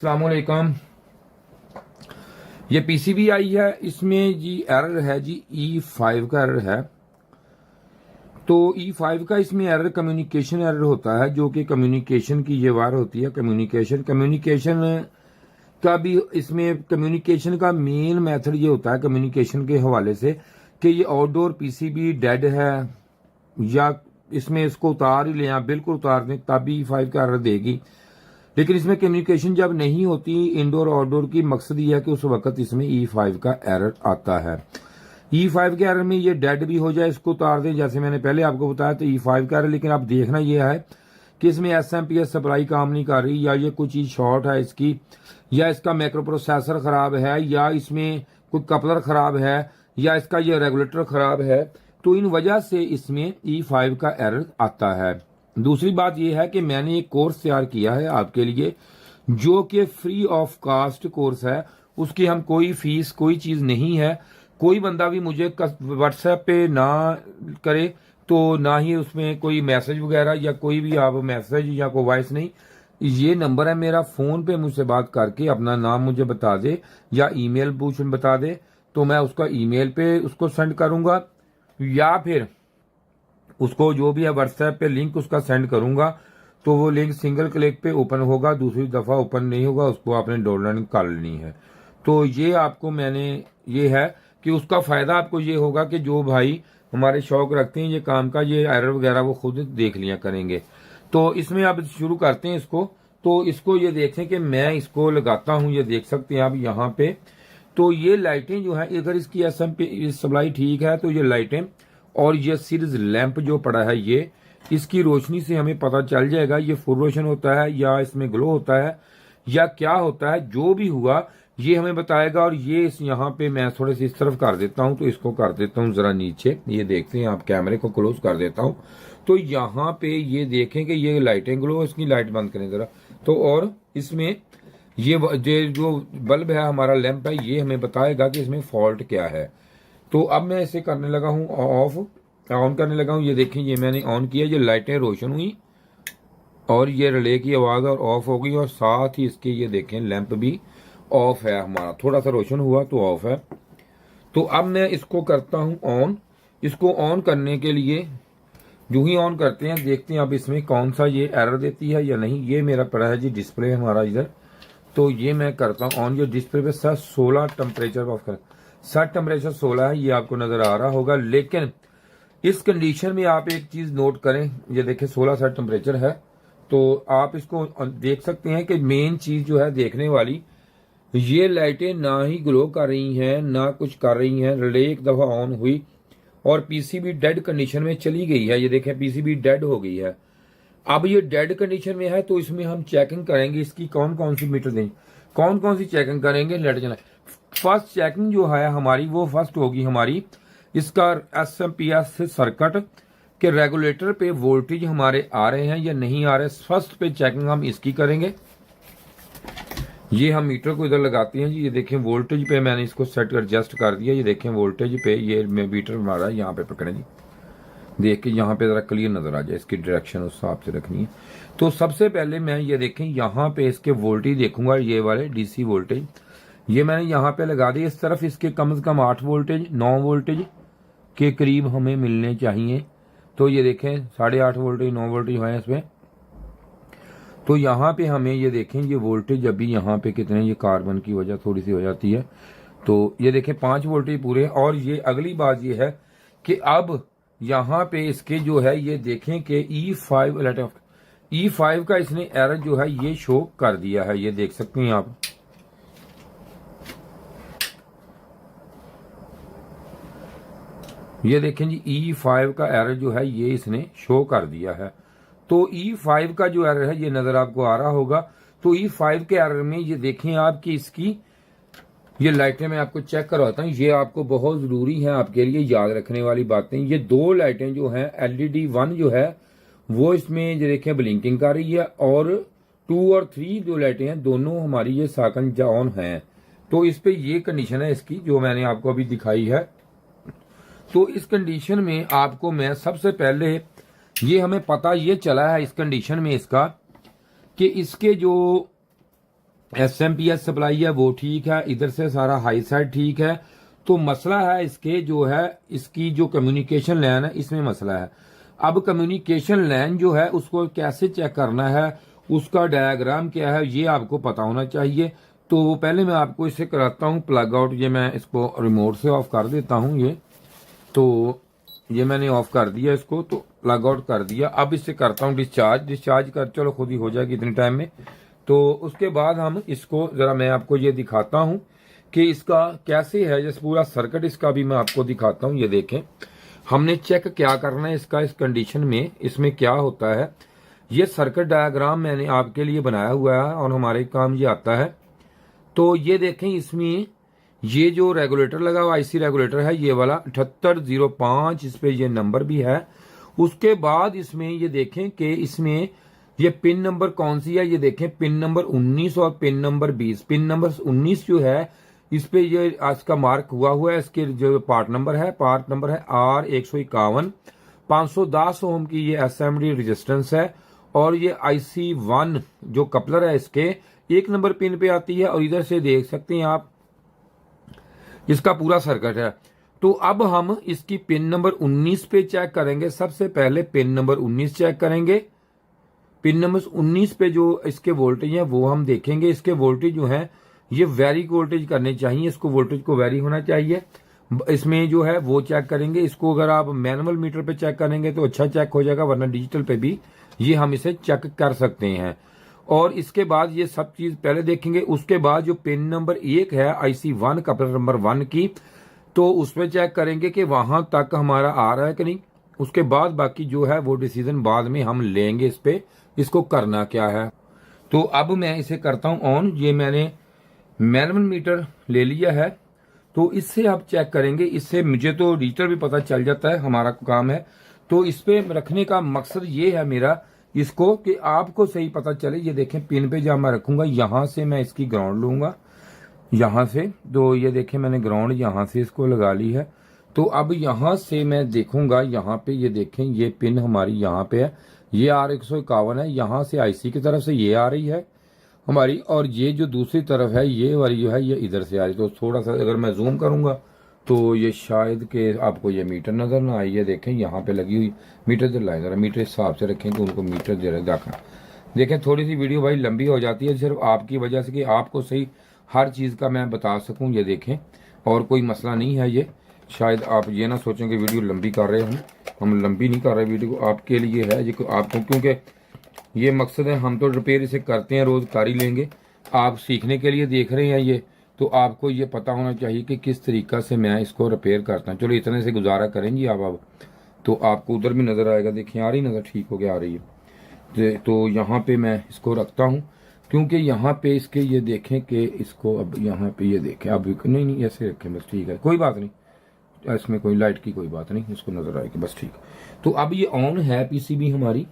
अस्सलामुअलैकुम। ये पीसीबी आई है, इसमें जी एरर है जी E5 का एरर है। तो E5 का इसमें एरर कम्युनिकेशन एरर होता है, जो कि कम्युनिकेशन की ये वार होती है। कम्युनिकेशन का भी इसमें कम्युनिकेशन का मेन मेथड ये होता है कम्युनिकेशन के हवाले से कि ये आउटडोर पीसीबी डेड है या इसमें इसको उतार ही लें, आप बिल्कुल उतार दें तब E5 का एरर देगी। लेकिन इसमें कम्युनिकेशन जब नहीं होती इंडोर आउटडोर की, मकसद ये है कि उस वक्त इसमें E5 का एरर आता है। E5 के एरर में ये डेड भी हो जाए, इसको उतार दें जैसे मैंने पहले आपको बताया, तो E5 का एरर। लेकिन अब देखना यह है कि इसमें SMPS सप्लाई काम नहीं कर रही, या ये कोई चीज शॉर्ट है इसकी, या इसका माइक्रो प्रोसेसर खराब है, या इसमें कोई कपलर खराब है, या इसका ये रेगुलेटर खराब है। तो इन वजह से इसमें E5 का एरर आता है। दूसरी बात यह है कि मैंने एक कोर्स तैयार किया है आपके लिए, जो कि फ्री ऑफ कास्ट कोर्स है। उसकी हम कोई फीस कोई चीज नहीं है। कोई बंदा भी मुझे व्हाट्सएप पे ना करे, तो ना ही उसमें कोई मैसेज वगैरह या कोई भी आप मैसेज या कोई वॉइस नहीं। ये नंबर है मेरा, फोन पे मुझसे बात करके अपना नाम मुझे बता दे या ईमेल बता दे, तो मैं उसका ईमेल पे उसको सेंड करूंगा, या फिर उसको जो भी है व्हाट्सएप पे लिंक उसका सेंड करूंगा। तो वो लिंक सिंगल क्लिक पे ओपन होगा, दूसरी दफा ओपन नहीं होगा, उसको आपने डाउनलोड कर लेनी है। तो ये आपको मैंने ये है कि उसका फायदा आपको ये होगा कि जो भाई हमारे शौक रखते हैं ये काम का, ये एरर वगैरह वो खुद देख लिया करेंगे। तो इसमें आप शुरू करते हैं इसको। तो इसको ये देखें कि मैं इसको लगाता हूं, ये देख सकते हैं आप यहाँ पे। तो ये लाइटें जो है, अगर इसकी SMP सप्लाई ठीक है तो ये लाइटें और ये सीरीज लैंप जो पड़ा है, ये इसकी रोशनी से हमें पता चल जाएगा ये फुल रोशन होता है या इसमें ग्लो होता है या क्या होता है। जो भी हुआ ये हमें बताएगा। और ये इस यहाँ पे मैं थोड़े से इस तरफ कर देता हूं, तो इसको कर देता हूं जरा नीचे, ये देखते हैं आप, कैमरे को क्लोज कर देता हूं। तो यहाँ पे ये देखें कि ये लाइटें ग्लो, इसकी लाइट बंद करें जरा। तो और इसमें ये जो बल्ब है हमारा लैंप है, ये हमें बताएगा कि इसमें फॉल्ट क्या है। तो अब मैं इसे करने लगा हूं ऑन करने लगा हूं। ये देखें, ये मैंने ऑन किया, ये लाइटें रोशन हुई और ये रिले की आवाज और ऑफ हो गई, और साथ ही इसके ये देखें लैंप भी ऑफ है हमारा, थोड़ा सा रोशन हुआ तो ऑफ है। तो अब मैं इसको करता हूं ऑन। इसको ऑन करने के लिए जो ही ऑन करते हैं देखते हैं अब इसमें कौन सा ये एरर देती है या नहीं। ये मेरा पड़ा है जी डिस्प्ले हमारा इधर। तो ये मैं करता हूं ऑन। ये डिस्प्ले पे 16 टेम्परेचर ऑफ कर, सेट टेम्परेचर 16 है, ये आपको नजर आ रहा होगा। लेकिन इस कंडीशन में आप एक चीज नोट करें, ये देखें 16 सेट टेम्परेचर है। तो आप इसको देख सकते हैं कि मेन चीज जो है देखने वाली, ये लाइटें ना ही ग्लो कर रही हैं ना कुछ कर रही हैं। रिले एक दफा ऑन हुई और पीसीबी डेड कंडीशन में चली गई है। ये देखें पीसीबी डेड हो गई है। अब ये डेड कंडीशन में है, तो इसमें हम चेकिंग करेंगे इसकी कौन कौन सी मीटर दें, कौन कौन सी चेकिंग करेंगे। लेट चला, फर्स्ट चेकिंग जो है हमारी वो फर्स्ट होगी हमारी इसका SMPS सर्किट के रेगुलेटर पे वोल्टेज हमारे आ रहे हैं या नहीं आ रहे। फर्स्ट पे चेकिंग हम इसकी करेंगे। ये हम मीटर को इधर लगाते हैं जी। ये देखें वोल्टेज पे मैंने इसको सेट एडजस्ट कर दिया। ये देखें वोल्टेज पे ये मीटर हमारा यहाँ पे पकड़े जी, देख के यहाँ पे जरा क्लियर नजर आ जाए, इसकी डायरेक्शन उस हिसाब से रखनी है। तो सबसे पहले मैं ये देखें यहाँ पे इसके वोल्टेज देखूंगा, ये वाले DC वोल्टेज ये मैंने यहाँ पे लगा दिए। इस तरफ इसके कम से कम 8 वोल्टेज 9 वोल्टेज के करीब हमें मिलने चाहिए। तो ये देखें 8.5 वोल्टेज 9 वोल्टेज है इसमें। तो यहाँ पे हमें ये देखें ये वोल्टेज अभी यहाँ पे कितने, ये कार्बन की वजह थोड़ी सी हो जाती है। तो ये देखें 5 वोल्टेज पूरे। और ये अगली बात ये है कि अब यहाँ पे इसके जो है ये देखें कि E5 का इसने एरर जो है ये शो कर दिया है। ये देख सकते हैं आप, ये देखें जी E5 का एरर जो है ये इसने शो कर दिया है। तो E5 का जो एरर है ये नजर आपको आ रहा होगा। तो E5 के एरर में ये देखें आप कि इसकी ये लाइटें मैं आपको चेक करवाता हूँ। ये आपको बहुत जरूरी है आपके लिए याद रखने वाली बातें। ये 2 लाइटें जो हैं LED 1 जो है वो इसमें ये देखें ब्लिंकिंग कर रही है, और 2 और 3 जो लाइटें हैं दोनों हमारी ये साकन ऑन हैं। तो इस पे ये कंडीशन है इसकी जो मैंने आपको अभी दिखाई है। तो इस कंडीशन में आपको मैं सबसे पहले ये हमें पता ये चला है इस कंडीशन में इसका कि इसके जो SMPS सप्लाई है वो ठीक है, इधर से सारा हाई साइड ठीक है। तो मसला है इसके जो है, इसकी जो कम्युनिकेशन लाइन है इसमें मसला है। अब कम्युनिकेशन लाइन जो है उसको कैसे चेक करना है, उसका डायग्राम क्या है, ये आपको पता होना चाहिए। तो पहले मैं आपको इससे कराता हूँ प्लग आउट। ये मैं इसको रिमोट से ऑफ कर देता हूँ। ये तो ये मैंने ऑफ कर दिया इसको, तो प्लग आउट कर दिया। अब इससे करता हूँ डिस्चार्ज कर, चलो खुद ही हो जाएगी इतने टाइम में। तो उसके बाद हम इसको जरा मैं आपको ये दिखाता हूँ कि इसका कैसे है, जैसे पूरा सर्किट इसका भी मैं आपको दिखाता हूँ। ये देखें, हमने चेक क्या करना है इसका, इस कंडीशन में इसमें क्या होता है। ये सर्किट डायग्राम मैंने आपके लिए बनाया हुआ है और हमारे काम ये आता है। तो ये देखें, इसमें ये जो रेगुलेटर लगा हुआ IC रेगुलेटर है ये वाला 7805, इस पे ये नंबर भी है। उसके बाद इसमें ये देखें कि इसमें ये पिन नंबर कौन सी है, ये देखें पिन नंबर 19 और पिन नंबर 20। पिन नंबर 19 जो है इस पे ये आज का मार्क हुआ है। इसके जो पार्ट नंबर है R151 510 ओम की ये SMD रेजिस्टेंस है। और ये IC1 जो कपलर है इसके 1 नंबर पिन पे आती है। और इधर से देख सकते हैं आप इसका पूरा सर्किट है। तो अब हम इसकी पिन नंबर 19 पे चेक करेंगे। सबसे पहले पिन नंबर 19 चेक करेंगे। पिन नंबर 19 पे जो इसके वोल्टेज है वो हम देखेंगे। इसके वोल्टेज जो है ये वेरी वोल्टेज करने चाहिए, इसको वोल्टेज को वेरी होना चाहिए। इसमें जो है वो चेक करेंगे। इसको अगर आप मैनुअल मीटर पे चेक करेंगे तो अच्छा चेक हो जाएगा, वरना डिजिटल पे भी ये हम इसे चेक कर सकते हैं। और इसके बाद ये सब चीज पहले देखेंगे। उसके बाद जो पिन नंबर 1 है IC1 कपलर नंबर 1 की, तो उसमें चेक करेंगे कि वहां तक हमारा आ रहा है कि नहीं। उसके बाद बाकी जो है वो डिसीजन बाद में हम लेंगे इस पे, इसको करना क्या है। तो अब मैं इसे करता हूं ऑन। ये मैंने मैनुअल मीटर ले लिया है। तो इससे आप चेक करेंगे, इससे मुझे तो डिजिटल भी पता चल जाता है, हमारा काम है। तो इस पे रखने का मकसद ये है मेरा इसको कि आपको सही पता चले। ये देखें पिन पे जब मैं रखूंगा यहां से मैं इसकी ग्राउंड लूंगा यहां से। तो ये देखें मैंने ग्राउंड यहां से इसको लगा ली है। तो अब यहां से मैं देखूंगा यहाँ पे, ये देखें ये पिन हमारी यहाँ पे है, ये R151 है। यहां से IC की तरफ से ये आ रही है हमारी, और ये जो दूसरी तरफ है ये वाली जो है ये इधर से आ रही। तो थोड़ा सा अगर मैं जूम करूंगा तो ये शायद के आपको ये मीटर नजर ना आए। ये देखें यहाँ पे लगी हुई मीटर जो लाए, जरा मीटर हिसाब से रखें तो उनको मीटर जरा देखा। देखें थोड़ी सी वीडियो भाई लंबी हो जाती है सिर्फ आपकी वजह से कि आपको सही हर चीज़ का मैं बता सकूं। ये देखें, और कोई मसला नहीं है। ये शायद आप ये ना सोचें कि वीडियो लंबी कर रहे हैं, हम लंबी नहीं कर रहे वीडियो, आपके लिए है ये आपको, क्योंकि ये मकसद है हम तो रिपेयर इसे करते हैं, रोज कर ही लेंगे। आप सीखने के लिए देख रहे हैं ये, तो आपको ये पता होना चाहिए कि किस तरीका से मैं इसको रिपेयर करता हूँ। चलो इतने से गुजारा करेंगे आप अब, तो आपको उधर भी नजर आएगा। देखिए आ रही नजर, ठीक हो गया, आ रही है। तो यहाँ पे मैं इसको रखता हूँ, क्योंकि यहाँ पे इसके ये देखें कि इसको अब यहाँ पे ये देखें, अब नहीं ऐसे रखें बस, ठीक है कोई बात नहीं, इसमें कोई लाइट की कोई बात नहीं, इसको नजर आएगी बस, ठीक। तो अब ये ऑन है PCB हमारी।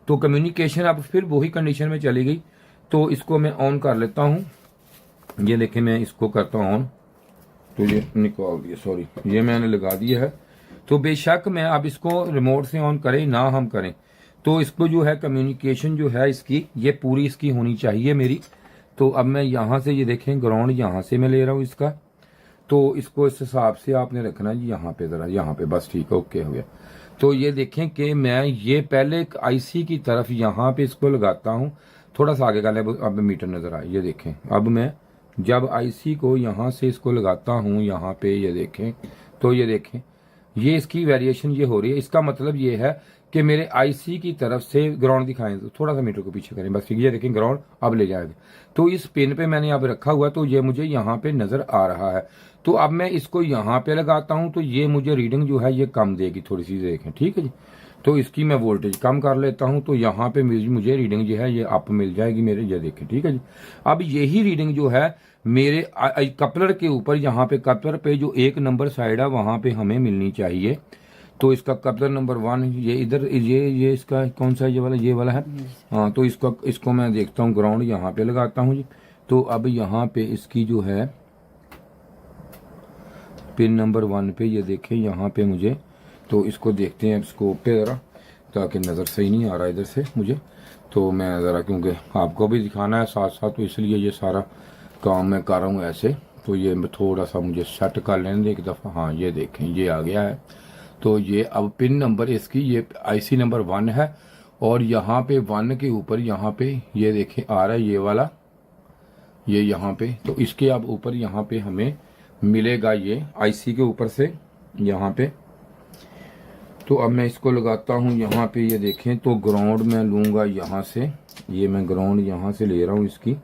तो कम्युनिकेशन अब फिर वही कंडीशन में चली गई। तो इसको मैं ऑन कर लेता हूं। ये देखें मैं इसको करता हूं ऑन, तो ये निकाल दिया, सॉरी ये मैंने लगा दिया है। तो बेशक मैं अब इसको रिमोट से ऑन करें ना हम करें, तो इसको जो है कम्युनिकेशन जो है इसकी ये पूरी इसकी होनी चाहिए मेरी। तो अब मैं यहाँ से ये देखें ग्राउंड यहाँ से मैं ले रहा हूँ इसका। तो इसको इस हिसाब से आपने रखना जी, यहाँ पे जरा यहाँ पे बस, ठीक है ओके हो गया। तो ये देखें कि मैं ये पहले एक IC की तरफ यहाँ पे इसको लगाता हूँ, थोड़ा सा आगे का ले, अब मीटर नजर आए। ये देखें अब मैं जब IC को यहाँ से इसको लगाता हूँ यहाँ पे, ये देखें तो ये देखें ये इसकी वेरिएशन ये हो रही है। इसका मतलब ये है कि मेरे IC की तरफ से ग्राउंड दिखाएं, तो थोड़ा सा मीटर को पीछे करें बस, ये देखें ग्राउंड अब ले जाएगा। तो इस पिन पे मैंने अब रखा हुआ, तो ये मुझे यहाँ पे नजर आ रहा है। तो अब मैं इसको यहाँ पे लगाता हूँ, तो ये मुझे रीडिंग जो है ये कम देगी थोड़ी सी, देखें ठीक है जी। तो इसकी मैं वोल्टेज कम कर लेता हूँ, तो यहाँ पे मुझे रीडिंग जो है ये अप मिल जाएगी मेरे, ये देखें ठीक है जी। अब यही रीडिंग जो है मेरे कपलर के ऊपर, यहाँ पे कपलर पे जो 1 नंबर साइड है वहां पे हमें मिलनी चाहिए। तो इसका कपलर नंबर 1 ये इधर, ये इसका कौन सा ये वाला है। हाँ, तो इसको मैं देखता हूँ ग्राउंड यहाँ पे लगाता हूँ जी। तो अब यहाँ पे इसकी जो है पिन नंबर 1 पे ये देखें यहाँ पे मुझे, तो इसको देखते हैं स्कोप पे जरा, ताकि नज़र सही नहीं आ रहा इधर से मुझे। तो मैं ज़रा क्योंकि आपको भी दिखाना है साथ साथ, तो इसलिए ये सारा काम मैं कर रहा हूँ ऐसे। तो ये थोड़ा सा मुझे सेट कर लेने दे एक दफ़ा। हाँ ये देखें ये आ गया है। तो ये अब पिन नंबर इसकी ये IC नंबर 1 है, और यहाँ पे 1 के ऊपर यहाँ पे ये देखें आ रहा है ये वाला, ये यहाँ पे। तो इसके अब ऊपर यहाँ पे हमें मिलेगा ये IC के ऊपर से यहाँ पे। तो अब मैं इसको लगाता हूँ यहाँ पे, ये देखें। तो ग्राउंड मैं लूँगा यहाँ से, ये मैं ग्राउंड यहाँ से ले रहा हूँ इसकी।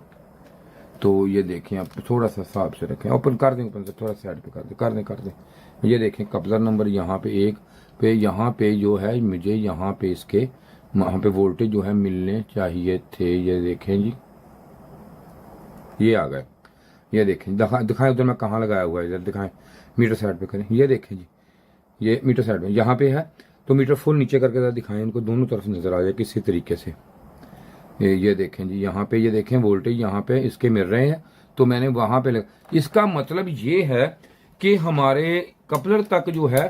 तो ये देखें, आप थोड़ा सा हिसाब से रखें, ओपन कर दें, ओपन से थोड़ा साइड पे कर दें। ये देखें कपलर नंबर यहाँ पे 1 पे, यहाँ पे जो है मुझे यहाँ पे इसके वहाँ पे वोल्टेज जो है मिलने चाहिए थे। ये देखें जी, ये आ गए। ये देखें, दिखाएं उधर मैं कहाँ लगाया हुआ है, इधर दिखाएं, मीटर साइड पे करें। ये देखें जी, ये मीटर साइड में यहाँ पे है। तो मीटर फुल नीचे करके ज़रा दिखाएं, इनको दोनों तरफ नज़र आ जाए किसी तरीके से। ये देखें जी, यहाँ पे ये देखें वोल्टेज यहाँ पे इसके मिल रहे हैं। तो मैंने वहाँ पे इसका मतलब ये है कि हमारे कपलर तक जो है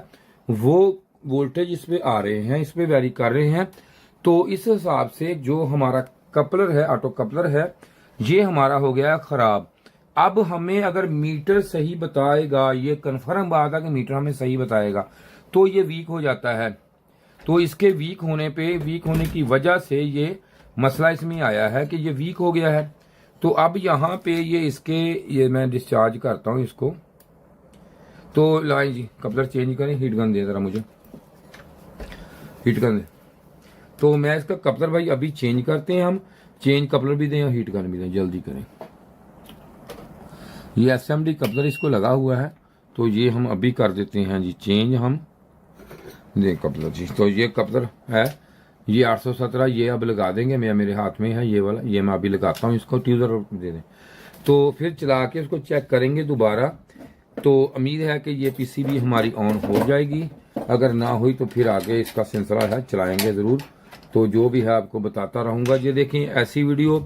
वो वोल्टेज इस पे आ रहे हैं, इस पे वैरी कर रहे हैं। तो इस हिसाब से जो हमारा कपलर है, ऑटो कपलर है, ये हमारा हो गया खराब। अब हमें अगर मीटर सही बताएगा, ये कन्फर्म बात है कि मीटर हमें सही बताएगा, तो ये वीक हो जाता है। तो इसके वीक होने की वजह से ये मसला इसमें आया है कि ये वीक हो गया है। तो अब यहाँ पे ये मैं डिस्चार्ज करता हूँ इसको। तो लाइन जी, कपलर चेंज करें, हीट गन दे ज़रा मुझे, हीट गन दे। तो मैं इसका कपलर भाई अभी चेंज करते हैं हम, चेंज कपलर भी दें और हीट गन भी दें, जल्दी करें। ये SMD कपलर इसको लगा हुआ है, तो ये हम अभी कर देते हैं जी चेंज हम दें कपलर जी। तो ये कपलर है, ये 817, ये अब लगा देंगे। मेरे हाथ में है ये वाला, ये मैं अभी लगाता हूँ इसको, ट्यूजर दे दें। तो फिर चला के उसको चेक करेंगे दोबारा। तो उम्मीद है कि ये PCB हमारी ऑन हो जाएगी। अगर ना हुई तो फिर आगे इसका सिलसिला है, चलाएंगे ज़रूर। तो जो भी है आपको बताता रहूँगा। ये देखें, ऐसी वीडियो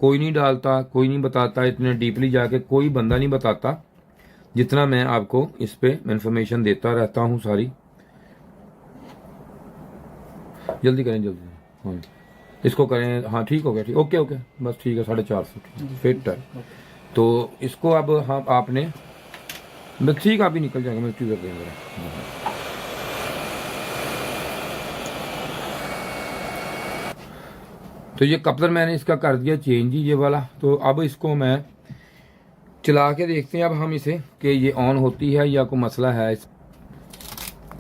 कोई नहीं डालता, कोई नहीं बताता, इतने डीपली जाके कोई बंदा नहीं बताता जितना मैं आपको इस पे इंफॉर्मेशन देता रहता हूँ सारी। जल्दी करें, जल्दी। हाँ इसको करें, हाँ ठीक हो गया, ठीक, ओके बस ठीक है, 450 फिट है। तो इसको अब हाँ आपने बस ठीक, आप ही निकल जाएंगे, मैं चीज़ कर देंगे। तो ये कपलर मैंने इसका कर दिया चेंज ही, ये वाला। तो अब इसको मैं चला के देखते हैं अब हम इसे कि ये ऑन होती है या कोई मसला है।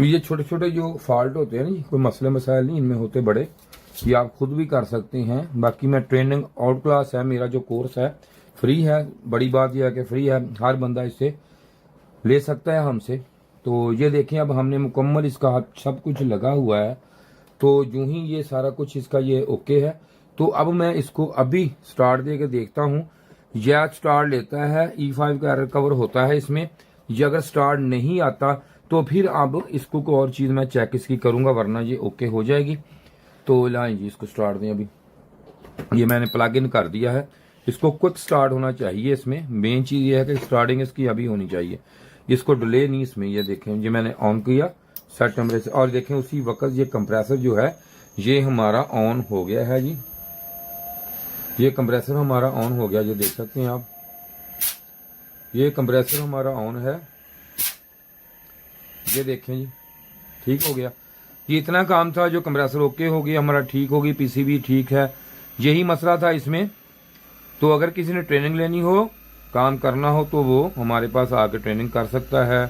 ये छोटे छोटे जो फॉल्ट होते हैं ना जी, कोई मसले मसाइल नहीं इनमें होते बड़े, ये आप खुद भी कर सकते हैं। बाकी मैं ट्रेनिंग आउट क्लास है, मेरा जो कोर्स है फ्री है। बड़ी बात यह है कि फ्री है, हर बंदा इससे ले सकता है हमसे। तो ये देखें, अब हमने मुकम्मल इसका सब कुछ लगा हुआ है। तो यूं ही ये सारा कुछ इसका ये ओके है। तो अब मैं इसको अभी स्टार्ट दे के देखता हूँ। यह स्टार्ट लेता है, E5 का एरर कवर होता है इसमें। ये अगर स्टार्ट नहीं आता तो फिर अब इसको कोई और चीज़ मैं चेक इसकी करूँगा, वरना ये ओके हो जाएगी। तो लाएं जी, इसको स्टार्ट दें। अभी ये मैंने प्लग इन कर दिया है, इसको क्विक स्टार्ट होना चाहिए। इसमें मेन चीज़ ये है कि स्टार्टिंग इसकी अभी होनी चाहिए, इसको डिले नहीं इसमें। ये देखें, ये मैंने ऑन किया सेट टेम्परेचर, और देखें उसी वक्त ये कंप्रेसर जो है ये हमारा ऑन हो गया है जी। ये कंप्रेसर हमारा ऑन हो गया, ये देख सकते हैं आप, ये कंप्रेसर हमारा ऑन है। ये देखें जी, ठीक हो गया। ये इतना काम था, जो कंप्रेसर ओके हो गया हमारा, ठीक होगी, PCB ठीक है, यही मसला था इसमें। तो अगर किसी ने ट्रेनिंग लेनी हो, काम करना हो, तो वो हमारे पास आकर ट्रेनिंग कर सकता है,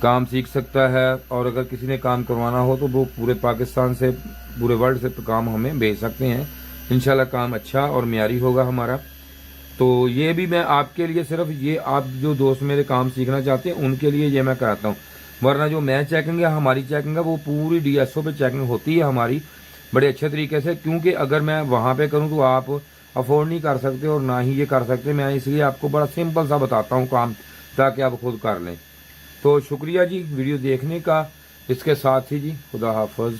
काम सीख सकता है। और अगर किसी ने काम करवाना हो तो वो पूरे पाकिस्तान से, पूरे वर्ल्ड से काम हमें भेज सकते हैं। इंशाल्लाह काम अच्छा और मियारी होगा हमारा। तो ये भी मैं आपके लिए, सिर्फ ये आप जो दोस्त मेरे काम सीखना चाहते हैं उनके लिए ये मैं कराता हूँ। वरना जो मैं चेकिंग है, हमारी चेकिंग है, वो पूरी DSO पे चेकिंग होती है हमारी बड़े अच्छे तरीके से। क्योंकि अगर मैं वहाँ पे करूँ तो आप अफोर्ड नहीं कर सकते और ना ही ये कर सकते। मैं इसलिए आपको बड़ा सिंपल सा बताता हूँ काम, ताकि आप खुद कर लें। तो शुक्रिया जी वीडियो देखने का। इसके साथ ही जी खुदा हाफिज़।